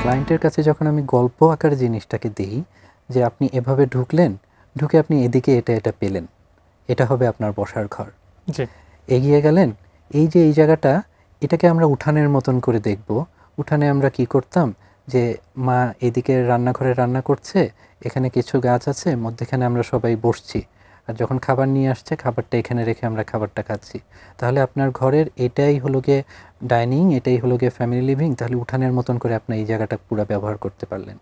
ক্লায়েন্টের কাছে যখন আমি গল্প আকারে জিনিসটাকে দিই যে আপনি এভাবে ঢুকলেন, ঢুকে আপনি এদিকে এটা পেলেন, এটা হবে আপনার বসার ঘর। জি। এগিয়ে গেলেন, এই যে এই জায়গাটা, এটাকে আমরা উঠানের মতন করে দেখব। উঠানে আমরা কি করতাম, যে মা এদিকে রান্নাঘরে রান্না করছে, এখানে কিছু গাছ আছে, মধ্যেখানে আমরা সবাই বসছি, আর যখন খাবার নিয়ে আসছে খাবারটা এখানে রেখে আমরা খাবারটা খাচ্ছি। তাহলে আপনার ঘরের এটাই হলো গিয়ে ডাইনিং, এটাই হলো গিয়ে ফ্যামিলি লিভিং। তাহলে উঠানের মতন করে আপনি এই জায়গাটা পুরো ব্যবহার করতে পারলেন।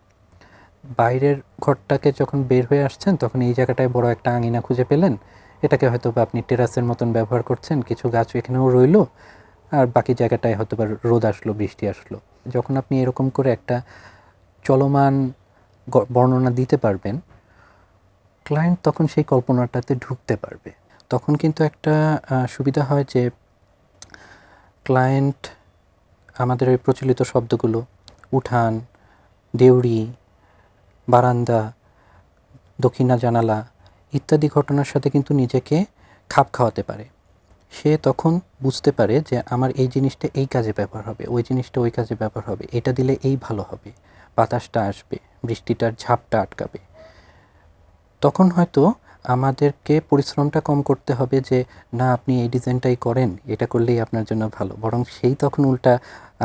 বাইরের ঘরটাকে যখন বের হয়ে আসছেন তখন এই জায়গাটায় বড় একটা আঙিনা খুঁজে পেলেন, এটাকে হয়তো বা আপনি টেরাসের মতন ব্যবহার করছেন, কিছু গাছ এখানেও রইলো, আর বাকি জায়গাটায় হয়তো বা রোদ আসলো, বৃষ্টি আসলো। যখন আপনি এরকম করে একটা চলমান বর্ণনা দিতে পারবেন, ক্লায়েন্ট তখন সেই কল্পনাটাতে ঢুকতে পারবে। তখন কিন্তু একটা সুবিধা হয় যে ক্লায়েন্ট আমাদের ওই প্রচলিত শব্দগুলো, উঠান, দেউড়ি, বারান্দা, দক্ষিণা জানালা ইত্যাদি ঘটনার সাথে কিন্তু নিজেকে খাপ খাওয়াতে পারে। সে তখন বুঝতে পারে যে আমার এই জিনিসটা এই কাজে ব্যবহার হবে, ওই জিনিসটা ওই কাজে ব্যবহার হবে, এটা দিলে এই ভালো হবে, বাতাসটা আসবে, বৃষ্টিটার ঝাপটা আটকাবে। তখন হয়তো আমাদেরকে পরিশ্রমটা কম করতে হবে যে না আপনি এই ডিজাইনটাই করেন, এটা করলেই আপনার জন্য ভালো, বরং সেই তখন উল্টা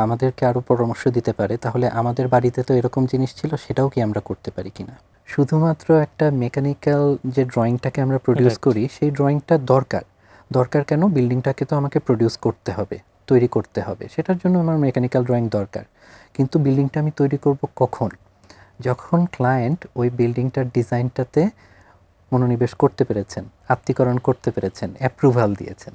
আমাদেরকে আরও পরামর্শ দিতে পারে তাহলে আমাদের বাড়িতে তো এরকম জিনিস ছিল, সেটাও কি আমরা করতে পারি কিনা। শুধুমাত্র একটা মেকানিক্যাল যে ড্রয়িংটাকে আমরা প্রডিউস করি সেই ড্রয়িংটা দরকার কেন, বিল্ডিংটাকে তো আমাকে প্রডিউস করতে হবে, তৈরি করতে হবে, সেটার জন্য আমার মেকানিক্যাল ড্রয়িং দরকার। কিন্তু বিল্ডিংটা আমি তৈরি করব কখন, যখন ক্লায়েন্ট ওই বিল্ডিংটার ডিজাইনটাতে মনোনিবেশ করতে পেরেছেন, আত্মীকরণ করতে পেরেছেন, অ্যাপ্রুভাল দিয়েছেন।